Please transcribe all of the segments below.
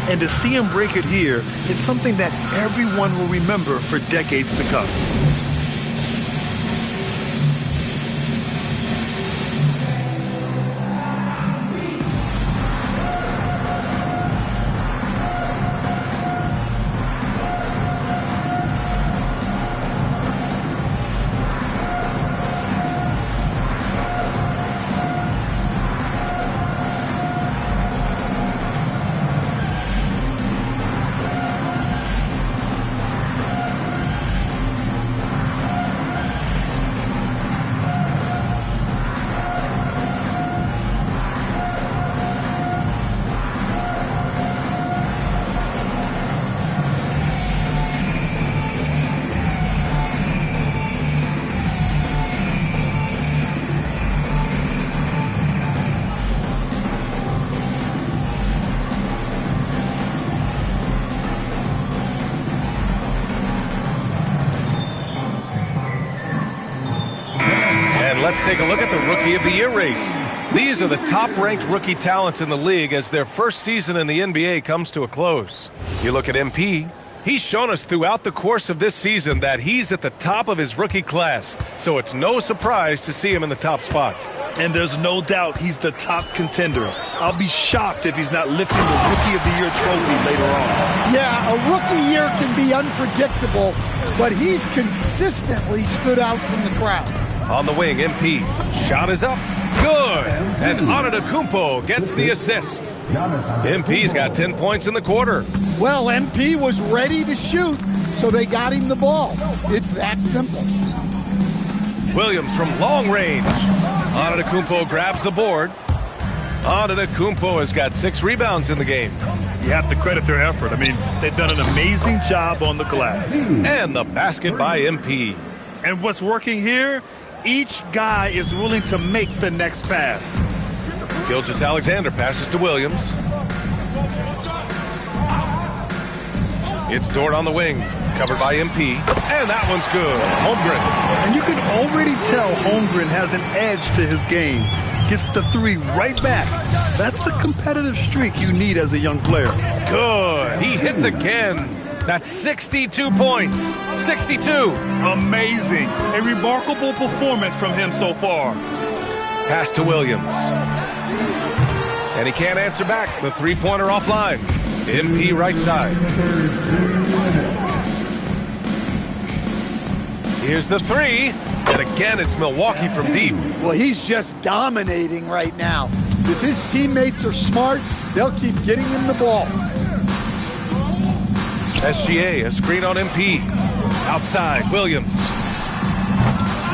And to see him break it here, it's something that everyone will remember for decades to come. Let's take a look at the Rookie of the Year race. These are the top-ranked rookie talents in the league as their first season in the NBA comes to a close. You look at MP. He's shown us throughout the course of this season that he's at the top of his rookie class, so it's no surprise to see him in the top spot. And there's no doubt he's the top contender. I'll be shocked if he's not lifting the Rookie of the Year trophy later on. Yeah, a rookie year can be unpredictable, but he's consistently stood out from the crowd. On the wing, MP. Shot is up. Good. And Antetokounmpo gets the assist. MP's got 10 points in the quarter. Well, MP was ready to shoot, so they got him the ball. It's that simple. Williams from long range. Antetokounmpo grabs the board. Antetokounmpo has got 6 rebounds in the game. You have to credit their effort. I mean, they've done an amazing job on the glass. And the basket by MP. And what's working here? Each guy is willing to make the next pass. Gilgeous-Alexander passes to Williams. It's Dort on the wing, covered by MP. And that one's good. Holmgren. And you can already tell Holmgren has an edge to his game. Gets the 3 right back. That's the competitive streak you need as a young player. Good. He hits again. That's 62 points. 62. Amazing. A remarkable performance from him so far. Pass to Williams. And he can't answer back. The three-pointer offline. MP right side. Here's the 3. And again, it's Milwaukee from deep. Well, he's just dominating right now. If his teammates are smart, they'll keep getting him the ball. SGA, a screen on MP. Outside, Williams.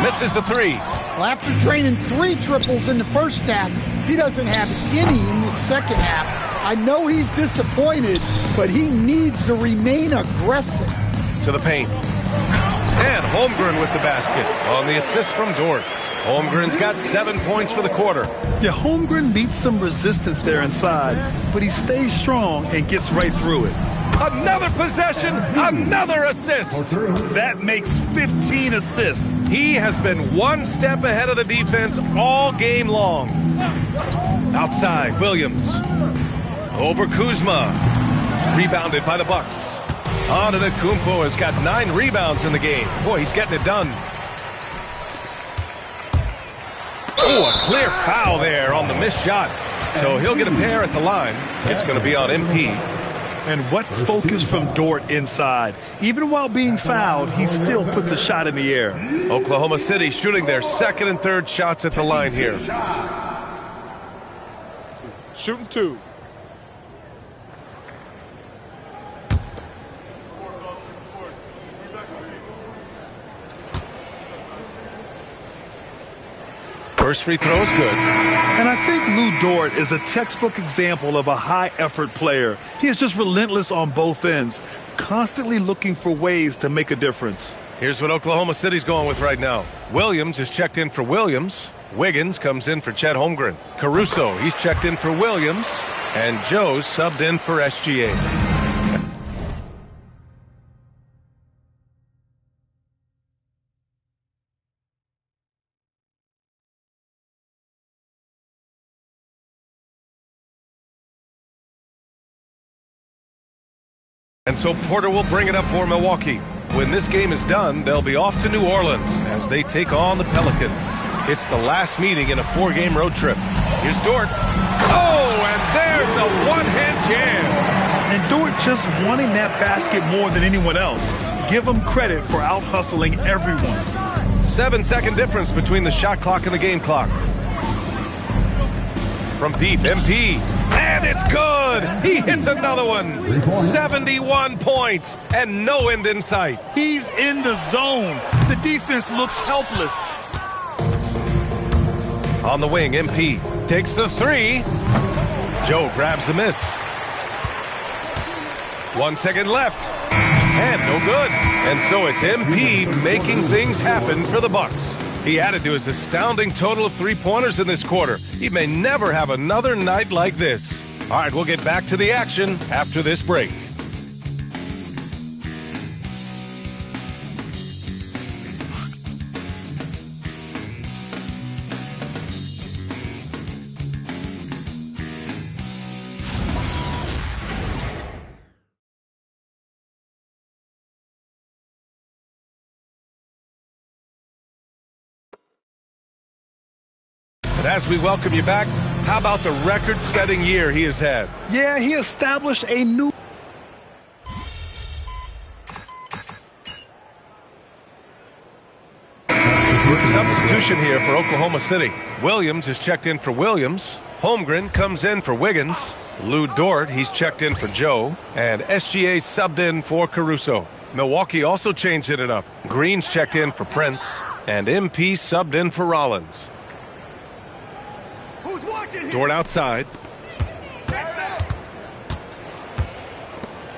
Misses the 3. Well, after draining 3 triples in the first half, he doesn't have any in the second half. I know he's disappointed, but he needs to remain aggressive. To the paint. And Holmgren with the basket on the assist from Dort. Holmgren's got 7 points for the quarter. Yeah, Holmgren meets some resistance there inside, but he stays strong and gets right through it. Another possession, another assist. That makes 15 assists. He has been one step ahead of the defense all game long. Outside, Williams. Over Kuzma. Rebounded by the Bucks. Antetokounmpo has got 9 rebounds in the game. Boy, he's getting it done. Oh, a clear foul there on the missed shot. So he'll get a pair at the line. It's going to be on MP. And what focus from Dort inside. Even while being fouled, he still puts a shot in the air. Oklahoma City shooting their second and third shots at the line here. Shooting 2. First free throw is good. And I think Lu Dort is a textbook example of a high-effort player. He is just relentless on both ends, constantly looking for ways to make a difference. Here's what Oklahoma City's going with right now. Williams is checked in for Williams. Wiggins comes in for Chet Holmgren. Caruso, he's checked in for Williams. And Joe's subbed in for SGA. And so Porter will bring it up for Milwaukee. When this game is done, they'll be off to New Orleans as they take on the Pelicans. It's the last meeting in a 4-game road trip. Here's Dort. Oh, and there's a one-hand jam. And Dort just wanting that basket more than anyone else. Give him credit for out-hustling everyone. 7-second difference between the shot clock and the game clock. From deep, MP. And it's good. He hits another one. 71 points and no end in sight. He's in the zone. The defense looks helpless. On the wing, MP takes the three. Joe grabs the miss. 1 second left. And no good. And so it's MP making things happen for the Bucks. He added to his astounding total of 3-pointers in this quarter. He may never have another night like this. All right, we'll get back to the action after this break. And as we welcome you back, how about the record-setting year he has had? Yeah, he established a new... Substitution here for Oklahoma City. Williams is checked in for Williams. Holmgren comes in for Wiggins. Lou Dort, he's checked in for Joe. And SGA subbed in for Caruso. Milwaukee also changed it up. Green's checked in for Prince. And MP subbed in for Rollins. Dort outside.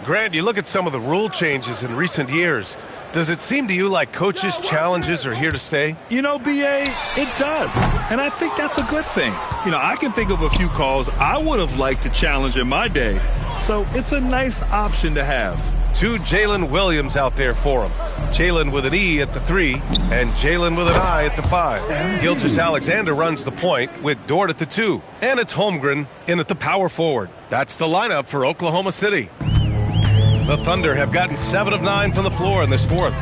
Grant, you look at some of the rule changes in recent years. Does it seem to you like coaches' challenges are here to stay? You know, BA, it does. And I think that's a good thing. You know, I can think of a few calls I would have liked to challenge in my day. So it's a nice option to have. 2 Jalen Williams out there for him. Jalen with an E at the 3 and Jalen with an I at the 5. Gilgeous-Alexander runs the point with Dort at the 2. And it's Holmgren in at the power forward. That's the lineup for Oklahoma City. The Thunder have gotten 7 of 9 from the floor in this fourth.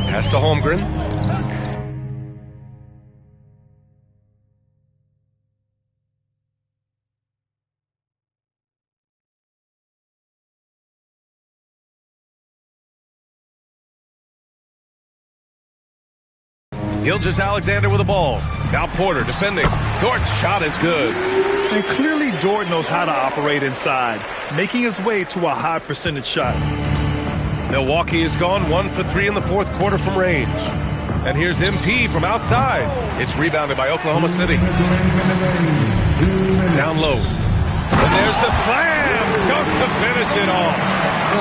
Pass to Holmgren. Gilgeous-Alexander with the ball. Now Porter defending. Dort's shot is good. And clearly Dort knows how to operate inside, making his way to a high percentage shot. Milwaukee has gone 1 for 3 in the fourth quarter from range. And here's MP from outside. It's rebounded by Oklahoma City. Down low. And there's the slam. Dunk to finish it off.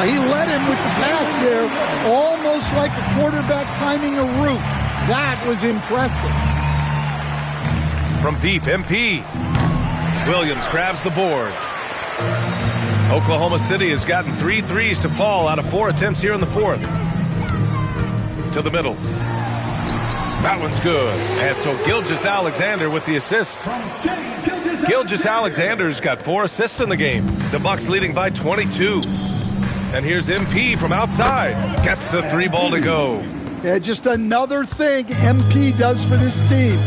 He led him with the pass there, almost like a quarterback timing a route. That was impressive. From deep, MP. Williams grabs the board. Oklahoma City has gotten 3 threes to fall out of 4 attempts here in the fourth. To the middle. That one's good. And so Gilgeous-Alexander with the assist. Gilgeous-Alexander's got 4 assists in the game. The Bucks leading by 22. And here's MP from outside. Gets the 3 ball to go. Yeah, just another thing MP does for this team.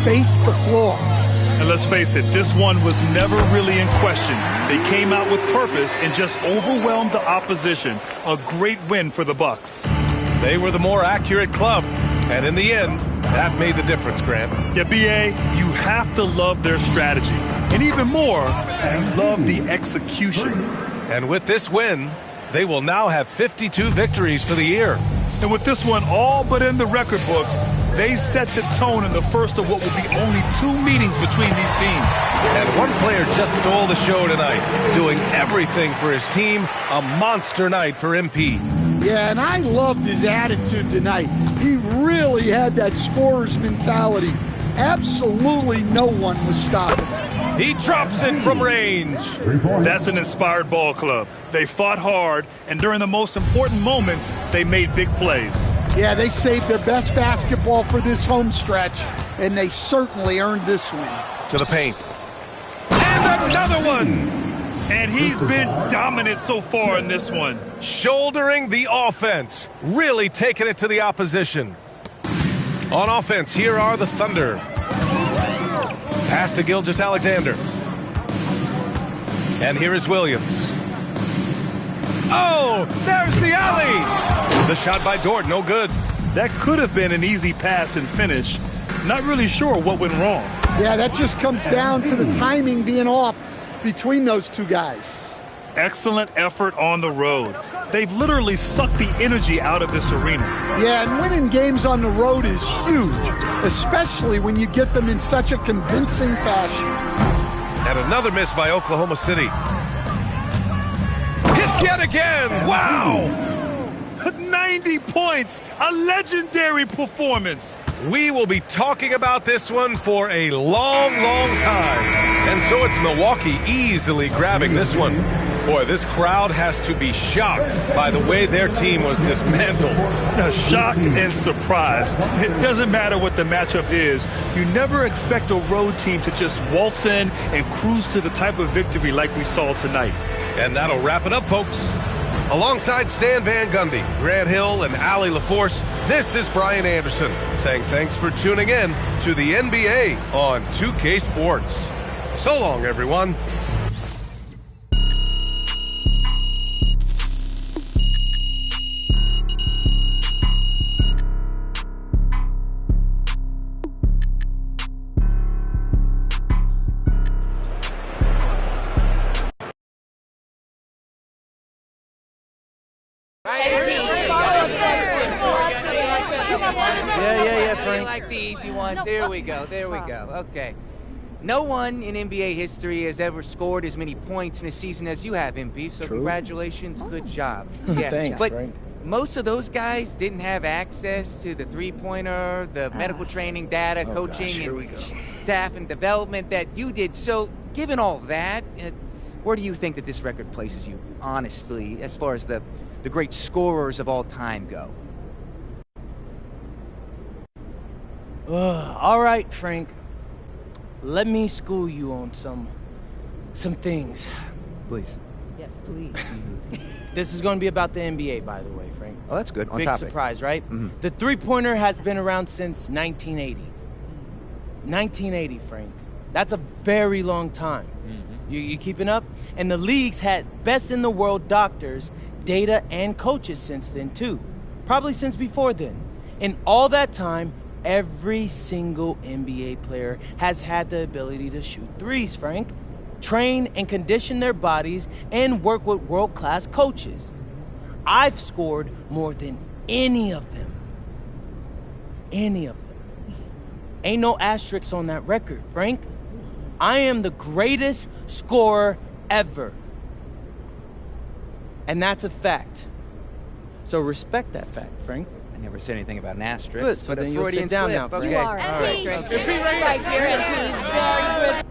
Space the floor. And let's face it, this one was never really in question. They came out with purpose and just overwhelmed the opposition. A great win for the Bucks. They were the more accurate club. And in the end, that made the difference, Grant. Yeah, BA, you have to love their strategy. And even more, you love the execution. And with this win, they will now have 52 victories for the year. And with this one all but in the record books, they set the tone in the first of what will be only 2 meetings between these teams. And one player just stole the show tonight, doing everything for his team. A monster night for MP. Yeah, and I loved his attitude tonight. He really had that scorer's mentality. Absolutely no one was stopping him. He drops it from range. That's an inspired ball club. They fought hard, and during the most important moments, they made big plays. Yeah, they saved their best basketball for this home stretch, and they certainly earned this win. To the paint. And another one! And he's been dominant so far in this one. Shouldering the offense, really taking it to the opposition. On offense, here are the Thunder. Pass to Gilgeous-Alexander. And here is Williams. Oh, there's the alley! The shot by Dort, no good. That could have been an easy pass and finish. Not really sure what went wrong. Yeah, that just comes down to the timing being off between those two guys. Excellent effort on the road. They've literally sucked the energy out of this arena. Yeah, and winning games on the road is huge, especially when you get them in such a convincing fashion. And another miss by Oklahoma City. Hits yet again! Wow! 90 points! A legendary performance! We will be talking about this one for a long, long time. And so it's Milwaukee easily grabbing this one. Boy, this crowd has to be shocked by the way their team was dismantled. Shocked and surprised. It doesn't matter what the matchup is. You never expect a road team to just waltz in and cruise to the type of victory like we saw tonight. And that'll wrap it up, folks. Alongside Stan Van Gundy, Grant Hill, and Allie LaForce, this is Brian Anderson saying thanks for tuning in to the NBA on 2K Sports. So long, everyone. Yeah, Frank. I like the easy ones. There we go. Okay. No one in NBA history has ever scored as many points in a season as you have, MP, so congratulations. Good job. Yeah. Thanks, but Frank. most of those guys didn't have access to the three-pointer, the medical training data, coaching, and staff and development that you did. So given all that, where do you think that this record places you, honestly, as far as the great scorers of all time go? All right, Frank. Let me school you on some things. Please. Yes, please. This is going to be about the NBA, by the way, Frank. Oh, that's good. On Big topic. surprise, right? Mm-hmm. The three-pointer has been around since 1980. 1980, Frank. That's a very long time. Mm-hmm. You keeping up? And the league's had best-in-the-world doctors, data, and coaches since then, too. Probably since before then. In all that time, every single NBA player has had the ability to shoot threes, Frank. Train and condition their bodies and work with world-class coaches. I've scored more than any of them. Any of them. Ain't no asterisks on that record, Frank. I am the greatest scorer ever. And that's a fact. So respect that fact, Frank. I never said anything about an asterisk. Good, so but then a you'll sit Freudian down slip. now, Frank. Okay. You are. All right. MP right here. MP. Very good.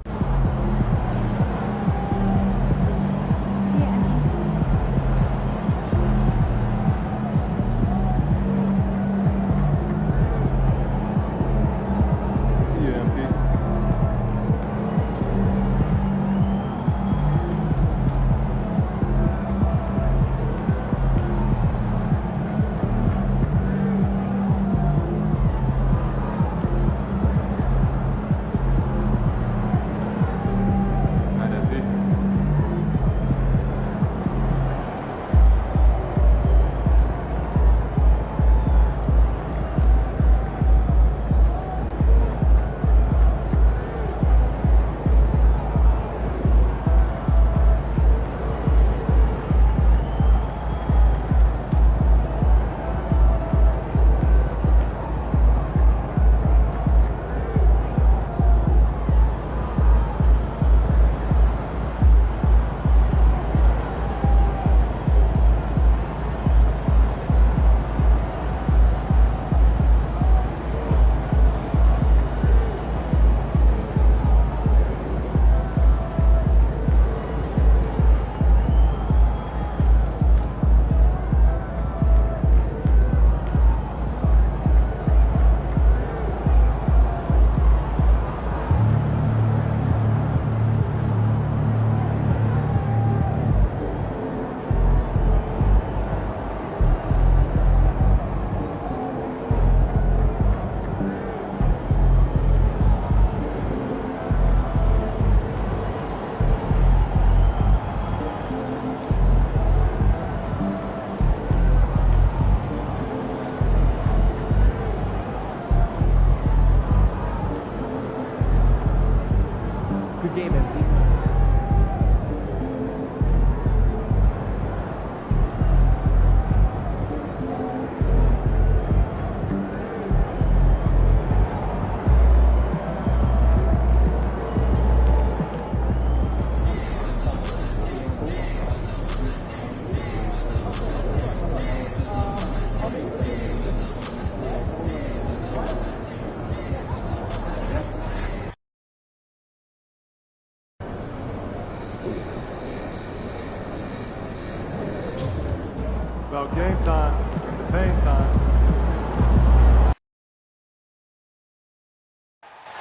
about game time, pain time.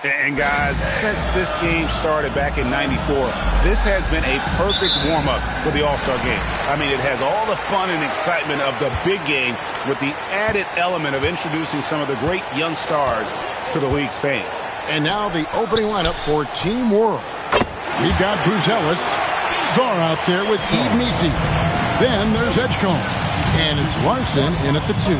And guys, since this game started back in '94, this has been a perfect warm-up for the All-Star game. I mean, it has all the fun and excitement of the big game with the added element of introducing some of the great young stars to the league's fans. And now the opening lineup for Team World. We've got Bruce Ellis, Czar out there with Yves Missi. Then there's Edgecombe. And it's Larson in at the 2.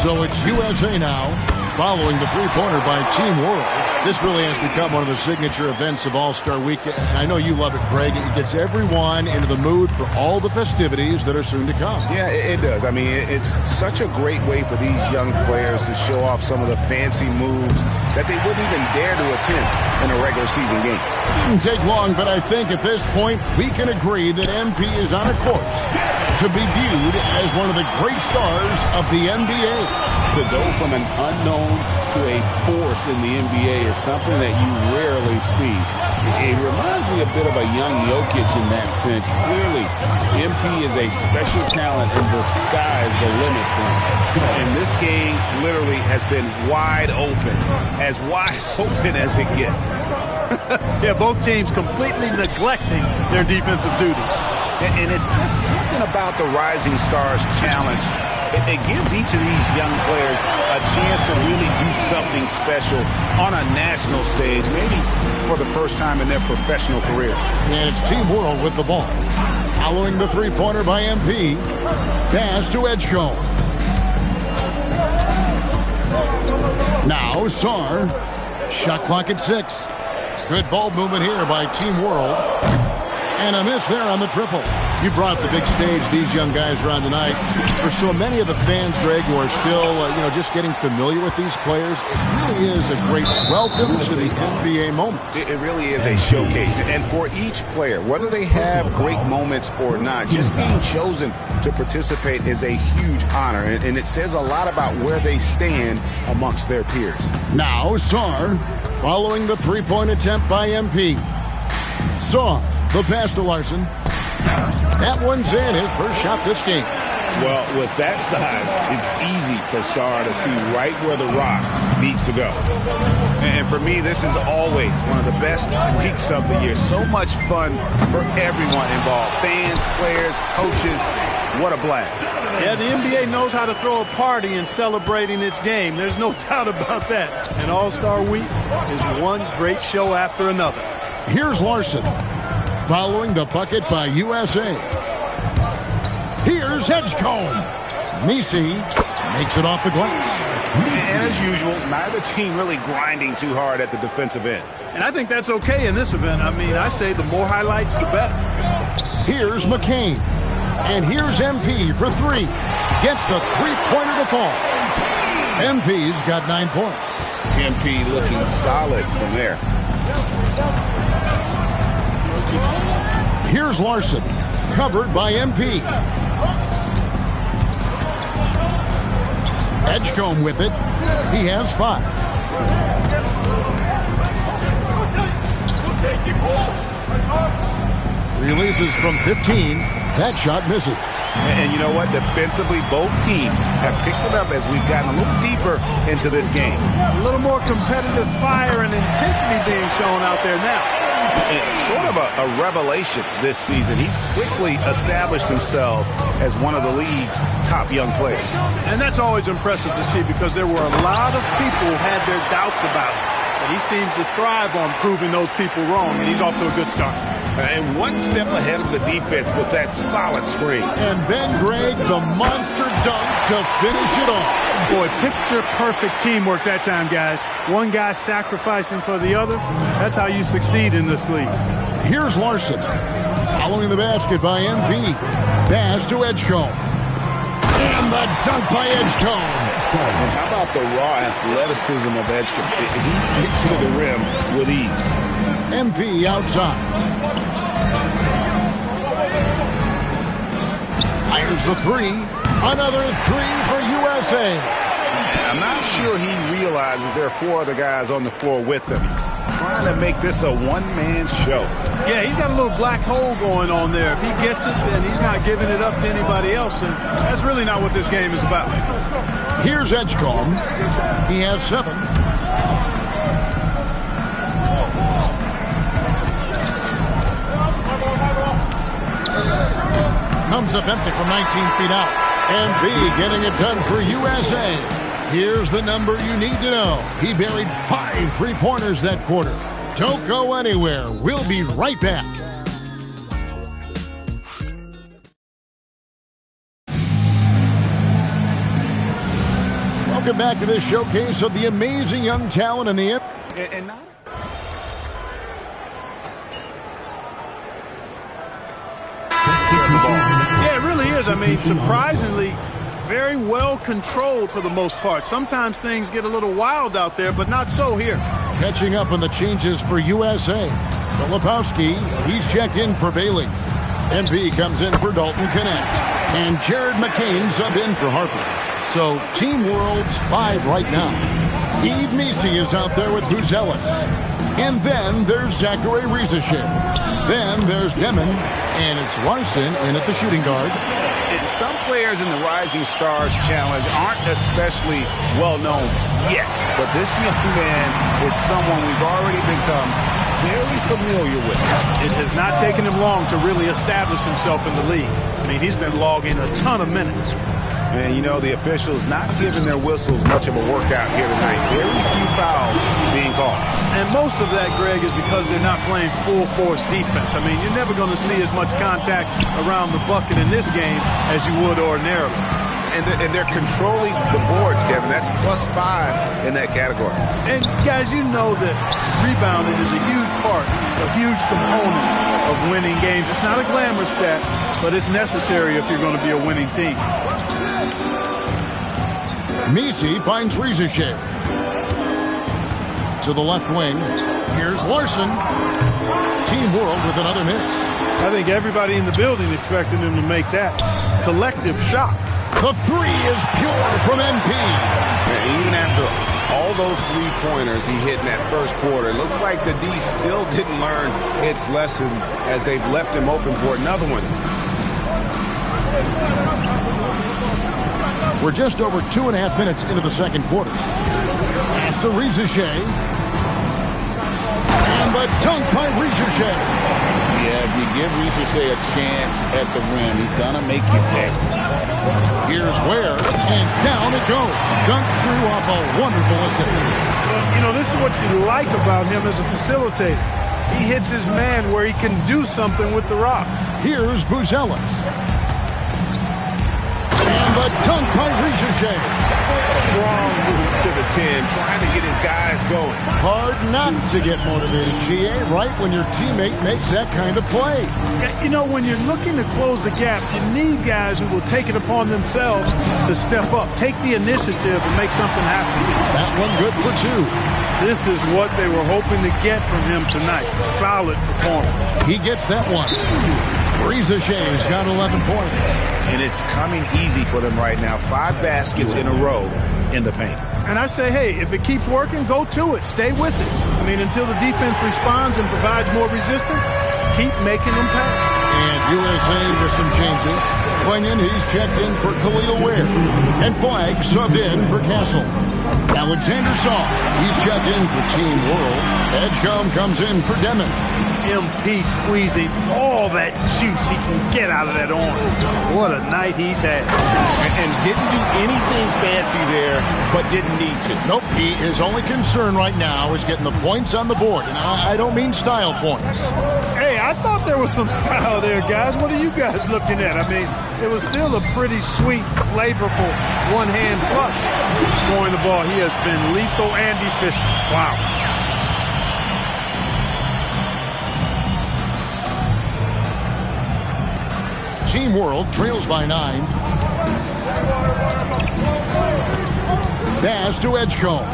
So it's USA now, following the three-pointer by Team World. This really has become one of the signature events of All-Star Weekend. I know you love it, Greg. It gets everyone into the mood for all the festivities that are soon to come. Yeah, it does. I mean, it's such a great way for these young players to show off some of the fancy moves that they wouldn't even dare to attempt in a regular season game. It didn't take long, but I think at this point we can agree that MP is on a course to be viewed as one of the great stars of the NBA. To go from an unknown to a force in the NBA is something that you rarely see. It reminds me a bit of a young Jokic in that sense. Clearly, MP is a special talent, and the sky is the limit for him. And this game literally has been wide open as it gets. Yeah, both teams completely neglecting their defensive duties. And it's just something about the Rising Stars Challenge. It gives each of these young players a chance to really do something special on a national stage, maybe for the first time in their professional career. And it's Team World with the ball. Following the three-pointer by MP. Pass to Edgecombe. Now Sarr. Shot clock at 6. Good ball movement here by Team World. And a miss there on the triple. You brought the big stage these young guys are on tonight. For so many of the fans, Greg, who are still, just getting familiar with these players, it really is a great welcome to the NBA moment. It really is a showcase. And for each player, whether they have great moments or not, just being chosen to participate is a huge honor. And it says a lot about where they stand amongst their peers. Now Sarr, following the three-point attempt by MP. Sarr, the pass to Larson. That one's in, his first shot this game. Well, with that size, it's easy for Sarr to see right where the rock needs to go. And for me, this is always one of the best weeks of the year. So much fun for everyone involved. Fans, players, coaches. What a blast. Yeah, the NBA knows how to throw a party in celebrating its game. There's no doubt about that. And All-Star Week is one great show after another. Here's Larson. Following the bucket by USA. Here's Edgecombe. Missi makes it off the glass. And as usual, neither team really grinding too hard at the defensive end. And I think that's okay in this event. I mean, I say the more highlights, the better. Here's McCain. And here's MP for 3. Gets the three-pointer to fall. MP's got 9 points. MP looking solid from there. Here's Larson, covered by MP. Edgecombe with it. He has 5. Releases from 15. That shot misses. And you know what? Defensively, both teams have picked it up as we've gotten a little deeper into this game. A little more competitive fire and intensity being shown out there now. And sort of a revelation this season. He's quickly established himself as one of the league's top young players. And that's always impressive to see because there were a lot of people who had their doubts about him. But he seems to thrive on proving those people wrong, and he's off to a good start. And one step ahead of the defense with that solid screen. And then, Greg, the monster dunk to finish it off. Boy, picture-perfect teamwork that time, guys. One guy sacrificing for the other. That's how you succeed in this league. Here's Larson. Following the basket by MP. Pass to Edgecombe. And the dunk by Edgecombe. And how about the raw athleticism of Edgecombe? He gets to the rim with ease. MP outside. Fires the 3. Another 3 for USA. I'm not sure he realizes there are 4 other guys on the floor with him. He's trying to make this a one-man show. Yeah, he's got a little black hole going on there. If he gets it, then he's not giving it up to anybody else, and that's really not what this game is about. Here's Edgecombe. He has 7. Comes up empty from 19 feet out. MB getting it done for USA. Here's the number you need to know. He buried 5 3-pointers that quarter. Don't go anywhere. We'll be right back. Welcome back to this showcase of the amazing young talent in the And not Yeah, it really is. I mean, surprisingly, very well controlled for the most part. Sometimes things get a little wild out there, but not so here. Catching up on the changes for USA. Filipowski, he's checked in for Bailey. MB comes in for Dalton Knecht. And Jared McCain sub in for Harper. So Team World's 5 right now. Yves Missi is out there with Buzelis. And then there's Zachary Riesesheim. Then there's Demon. And it's Larson in at the shooting guard. And some players in the Rising Stars Challenge aren't especially well known yet. But this young man is someone we've already become very familiar with. It has not taken him long to really establish himself in the league. I mean, he's been logging a ton of minutes. And, you know, the officials not giving their whistles much of a workout here tonight. Very few fouls being called. And most of that, Greg, is because they're not playing full-force defense. I mean, you're never going to see as much contact around the bucket in this game as you would ordinarily. And they're controlling the boards, Kevin. That's +5 in that category. And, guys, you know that rebounding is a huge part, a huge component of winning games. It's not a glamour stat, but it's necessary if you're going to be a winning team. Missi finds Riesesheim. To the left wing. Here's Larson. Team World with another miss. I think everybody in the building expected him to make that collective shot. The 3 is pure from MP. And even after all those 3-pointers he hit in that first quarter, it looks like the D still didn't learn its lesson as they've left him open for another one. We're just over 2.5 minutes into the second quarter. Pass to Riesesheim. And the dunk by Riesesheim. Yeah, if you give Riesesheim a chance at the rim, he's going to make you pay. Here's Ware, and down it goes. Dunked through off a wonderful assist. You know, this is what you like about him as a facilitator. He hits his man where he can do something with the rock. Here's Buzelis. And the dunk by Riesesheim. Strong move to the 10, trying to get his guys going. Hard not to get motivated, GA, right when your teammate makes that kind of play. You know, when you're looking to close the gap, you need guys who will take it upon themselves to step up, take the initiative and make something happen. That one good for 2. This is what they were hoping to get from him tonight. Solid performance. He gets that one. Riesesheim's got 11 points. And it's coming easy for them right now. 5 baskets in a row in the paint. And I say, hey, if it keeps working, go to it. Stay with it. I mean, until the defense responds and provides more resistance, keep making them pay. And USA with some changes. Quentin, he's checked in for Khalil Ware. And Flagg subbed in for Castle. Alexander Saw, he's checked in for Team World. Edgecombe comes in for Demon. MP squeezing all that juice he can get out of that arm. What a night he's had. And didn't do anything fancy there, but didn't need to. Nope, he is only concern right now is getting the points on the board. And I don't mean style points. Hey, I thought there was some style there, guys. What are you guys looking at? I mean, it was still a pretty sweet, flavorful one-hand flush. Scoring the ball, he has been lethal and efficient. Wow. Team World trails by 9. Pass to Edgecombe.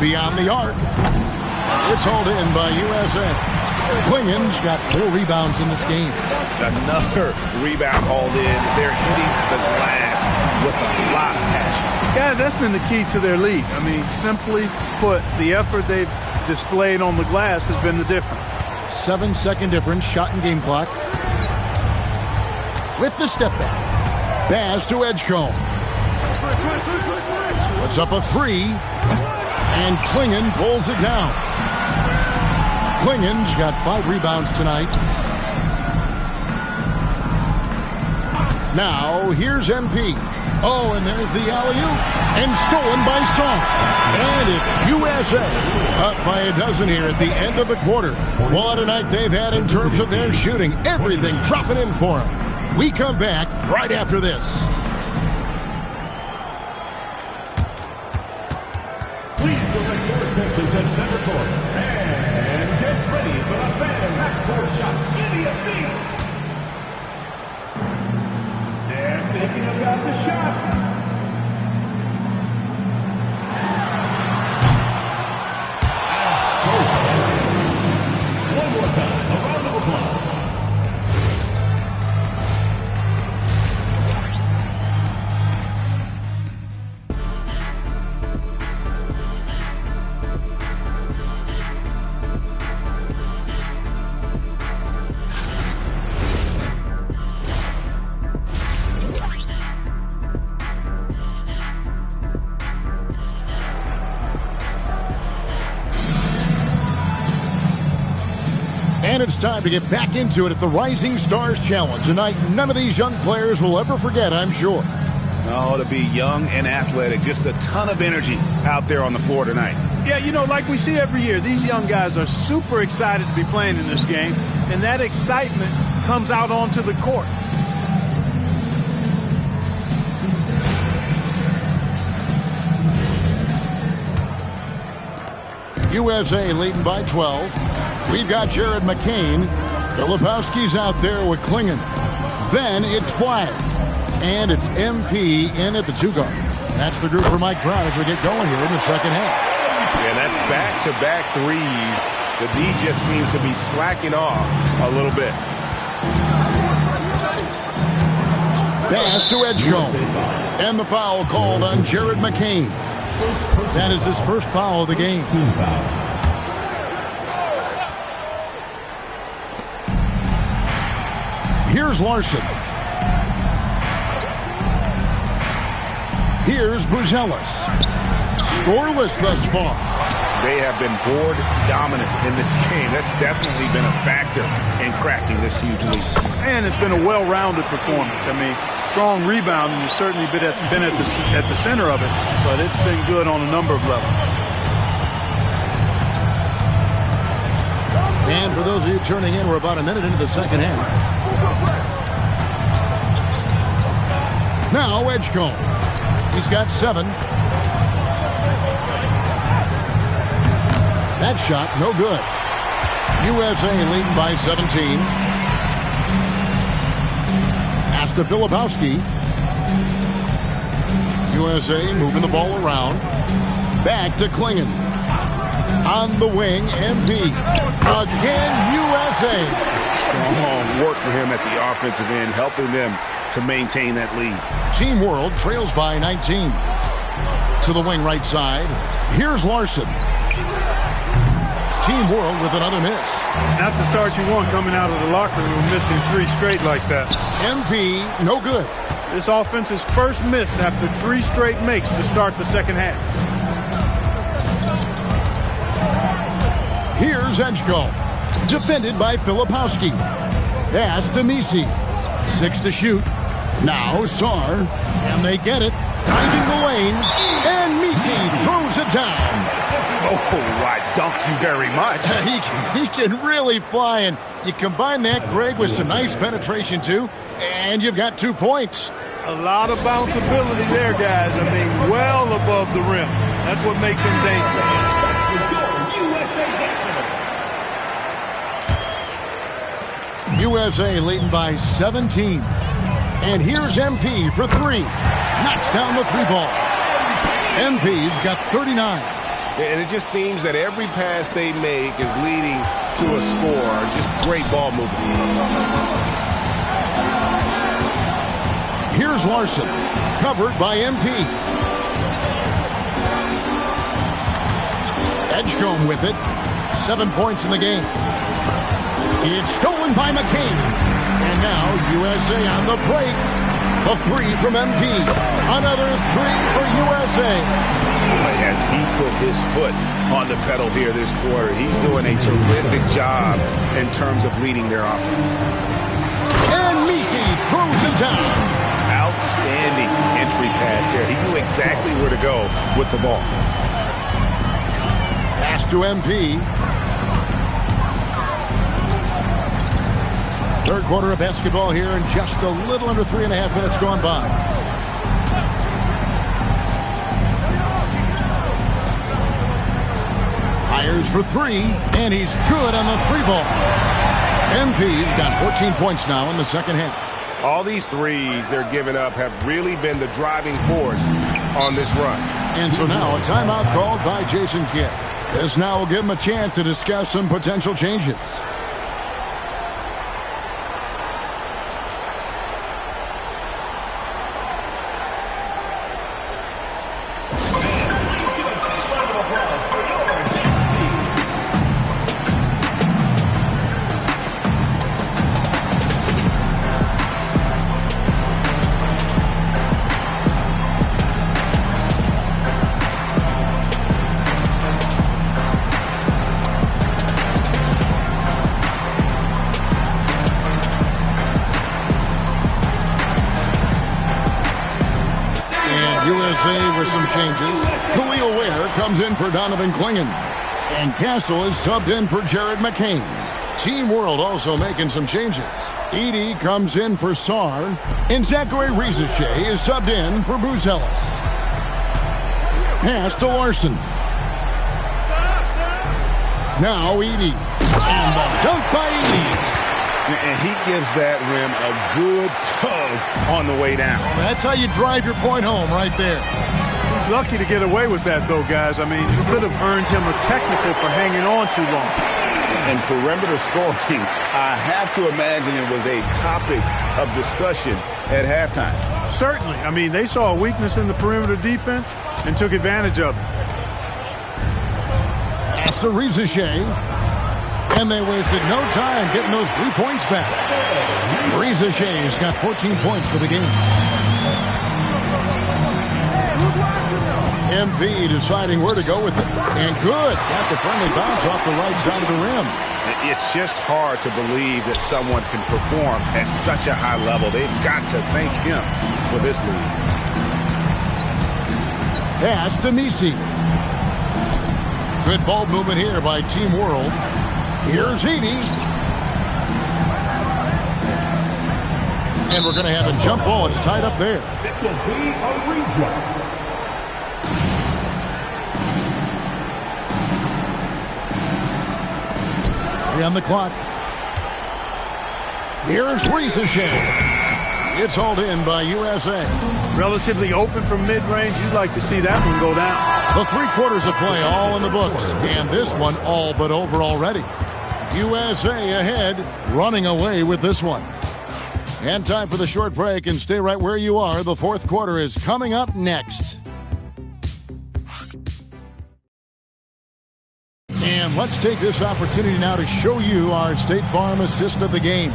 Beyond the arc. It's hauled in by USA. Quingen's got 4 rebounds in this game. Another rebound hauled in. They're hitting the glass with a lot of passion. Guys, that's been the key to their lead. I mean, simply put, the effort they've displayed on the glass has been the difference. 7-second difference, shot and game clock. With the step back. Pass to Edgecombe. Puts up a 3. And Clingan pulls it down. Klingan's got 5 rebounds tonight. Now, here's MP. Oh, and there's the alley-oop. And stolen by Song. And it's USA up by a dozen here at the end of the quarter. What a night they've had in terms of their shooting. Everything dropping in for them. We come back right after this. Please direct your attention to center court. And get ready for the Phantom Backcourt shot. Give me a beat. They're thinking about the shot. One more time, a round of applause. And it's time to get back into it at the Rising Stars Challenge. Tonight, none of these young players will ever forget, I'm sure. Oh, to be young and athletic. Just a ton of energy out there on the floor tonight. Yeah, you know, like we see every year, these young guys are super excited to be playing in this game. And that excitement comes out onto the court. USA leading by 12. We've got Jared McCain. Filipowski's out there with Clingan. Then it's Flag. And it's MP in at the 2-guard. That's the group for Mike Brown as we get going here in the second half. Yeah, that's back-to-back threes. The D just seems to be slacking off a little bit. Pass to Edgecombe. And the foul called on Jared McCain. That is his first foul of the game. Here's Larson. Here's Buzelis. Scoreless thus far. They have been board dominant in this game. That's definitely been a factor in crafting this huge lead. And it's been a well-rounded performance. I mean, strong rebounding has certainly been at the center of it, but it's been good on a number of levels. And for those of you turning in, we're about a minute into the second half. Now Edgecombe. He's got 7. That shot, no good. USA leading by 17. Pass to Filipowski. USA moving the ball around. Back to Clingan. On the wing, MP. Again, USA. Strong work for him at the offensive end, helping them to maintain that lead. Team World trails by 19. To the wing right side. Here's Larson. Team World with another miss. Not the start you want coming out of the locker room missing 3 straight like that. MP, no good. This offense's first miss after 3 straight makes to start the second half. Here's Edgecombe. Defended by Filipowski. Pass to Misi. 6 to shoot. Now Sar. And they get it. Finding the lane. And Misi throws it down. Oh, I dunk you very much. He can really fly. And you combine that, Greg, with some nice penetration, too. And you've got 2 points. A lot of bounceability there, guys. I mean, well above the rim. That's what makes him dangerous. USA leading by 17. And here's MP for 3. Knocks down the 3 ball. MP's got 39. And it just seems that every pass they make is leading to a score. Just great ball movement. Here's Larson. Covered by MP. Edgecombe with it. 7 points in the game. It's stolen by McCain. And now USA on the break. A 3 from MP. Another 3 for USA. As he put his foot on the pedal here this quarter, he's doing a terrific job in terms of leading their offense. And Messi throws it down. Outstanding entry pass there. He knew exactly where to go with the ball. Pass to MP. Third quarter of basketball here, and just a little under 3.5 minutes gone by. Fires for 3, and he's good on the 3-ball. MP's got 14 points now in the second half. All these threes they're giving up have really been the driving force on this run. And so now a timeout called by Jason Kidd. This now will give him a chance to discuss some potential changes. With some changes, Khalil Ware comes in for Donovan Clingan, and Castle is subbed in for Jared McCain. Team World also making some changes. Edey comes in for Sarr, and Zachary Rizachet is subbed in for Buzelis. Pass to Larson. Now Edey, and the dunk by Edey. And he gives that rim a good tug on the way down. That's how you drive your point home right there. He's lucky to get away with that, though, guys. I mean, you could have earned him a technical for hanging on too long. And perimeter scoring, I have to imagine it was a topic of discussion at halftime. Certainly. I mean, they saw a weakness in the perimeter defense and took advantage of it. After Rizachet. And they wasted no time getting those 3 points back. Rizachet's got 14 points for the game. MP deciding where to go with it. And good. Got the friendly bounce off the right side of the rim. It's just hard to believe that someone can perform at such a high level. They've got to thank him for this lead. Pass to Messi. Good ball movement here by Team World. Here's Edey. And we're going to have a jump ball. It's tied up there. It will be a reject. On the clock. Here's Rizachet. It's hauled in by USA. Relatively open from mid-range. You'd like to see that one go down. The 3 quarters of play all in the books. And this one all but over already. USA ahead, running away with this one. And time for the short break, and stay right where you are. The fourth quarter is coming up next. And let's take this opportunity now to show you our State Farm assist of the game.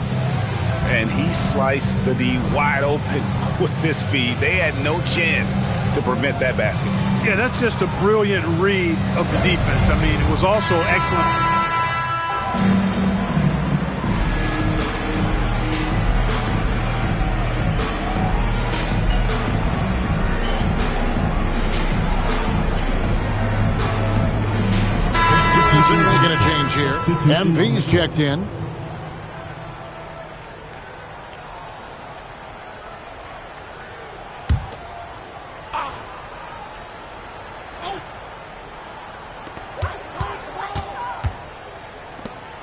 And he sliced the D wide open with his feet. They had no chance to prevent that basket. Yeah, that's just a brilliant read of the defense. I mean, it was also excellent. Making a change here. MP's checked in.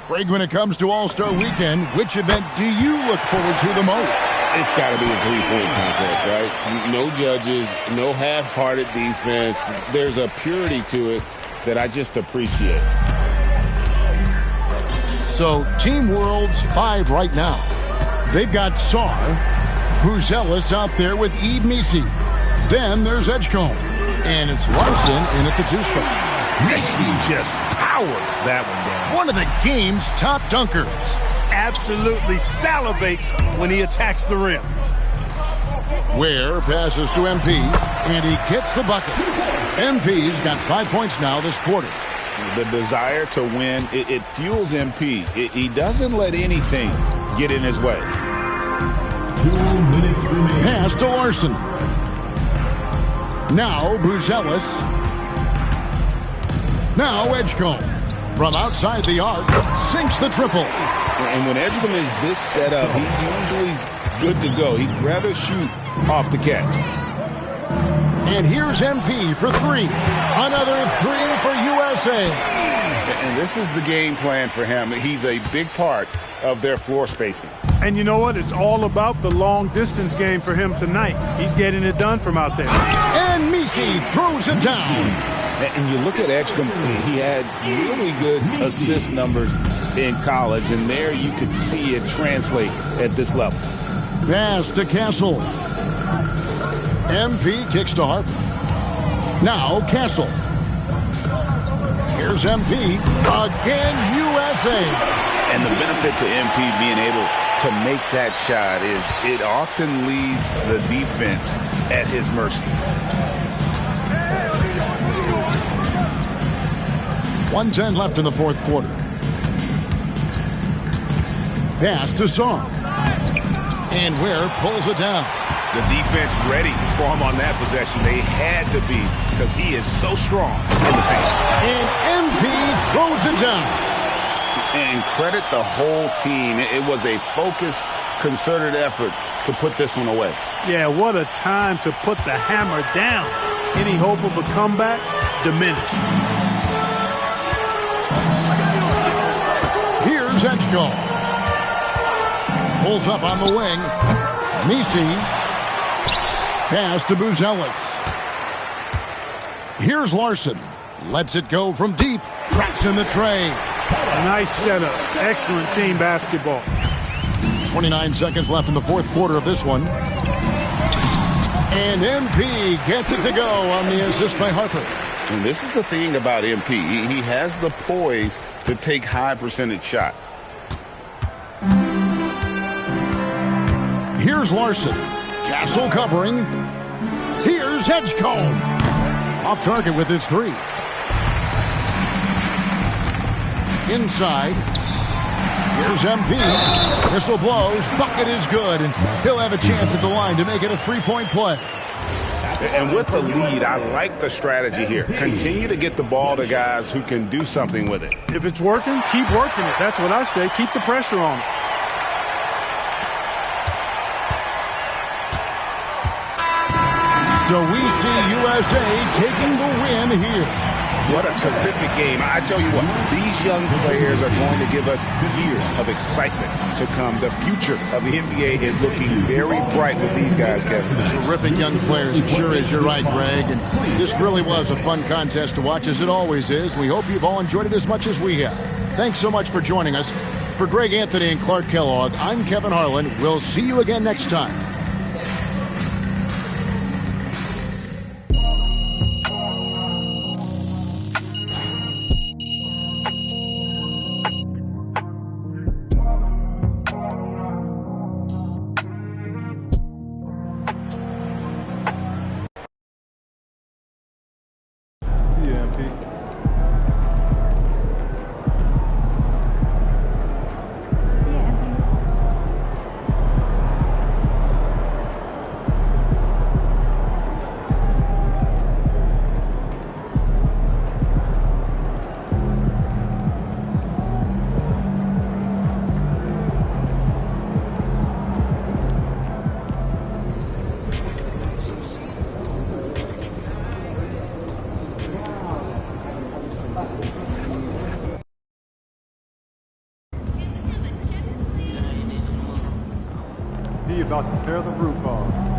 Greg, when it comes to All-Star Weekend, which event do you look forward to the most? It's got to be a three-point contest, right? No judges, no half-hearted defense. There's a purity to it that I just appreciate. So, Team World's 5 right now. They've got Sarr, Buzelis out there with Messi. Then there's Edgecombe. And it's Larson in at the 2 spot. He just powered that one down. One of the game's top dunkers. Absolutely salivates when he attacks the rim. Ware passes to MP, and he gets the bucket. MP's got 5 points now this quarter. The desire to win, it fuels MP. He doesn't let anything get in his way. 2 minutes remaining. Pass to Larson. Now Buzelis. Now Edgecombe. From outside the arc, sinks the triple. And when Edgecombe is this set up, he usually is good to go. He'd rather shoot off the catch. And here's MP for three. Another three for USA. And this is the game plan for him. He's a big part of their floor spacing. And you know what? It's all about the long-distance game for him tonight. He's getting it done from out there. And Misi throws it down. And you look at Edgecombe, he had really good assist numbers in college, and there you could see it translate at this level. Pass to Castle. MP kicks to Harper. Now Castle. Here's MP. Again, USA. And the benefit to MP being able to make that shot is it often leaves the defense at his mercy. 1:10 left in the fourth quarter. Pass to Song. And Ware pulls it down. The defense ready for him on that possession. They had to be because he is so strong in the paint. And MP throws it down. And credit the whole team. It was a focused, concerted effort to put this one away. Yeah, what a time to put the hammer down. Any hope of a comeback diminished. Here's Edgecombe. Pulls up on the wing. Misi. Pass to Buzelis. Here's Larson. Lets it go from deep. Traps in the tray. Nice setup. Excellent team basketball. 29 seconds left in the fourth quarter of this one. And MP gets it to go on the assist by Harper. And this is the thing about MP. He has the poise to take high percentage shots. Here's Larson. Castle covering. Here's Edgecombe. Off target with his three. Inside. Here's MP. Whistle blows. Bucket is good. And he'll have a chance at the line to make it a three-point play. And with the lead, I like the strategy here. Continue to get the ball to guys who can do something with it. If it's working, keep working it. That's what I say. Keep the pressure on it. So we see USA taking the win here. What a terrific game. I tell you what, these young players are going to give us years of excitement to come. The future of the NBA is looking very bright with these guys, Kevin. Terrific young players. It sure is. You're right, Greg. And this really was a fun contest to watch, as it always is. We hope you've all enjoyed it as much as we have. Thanks so much for joining us. For Greg Anthony and Clark Kellogg, I'm Kevin Harlan. We'll see you again next time. He about to tear the roof off.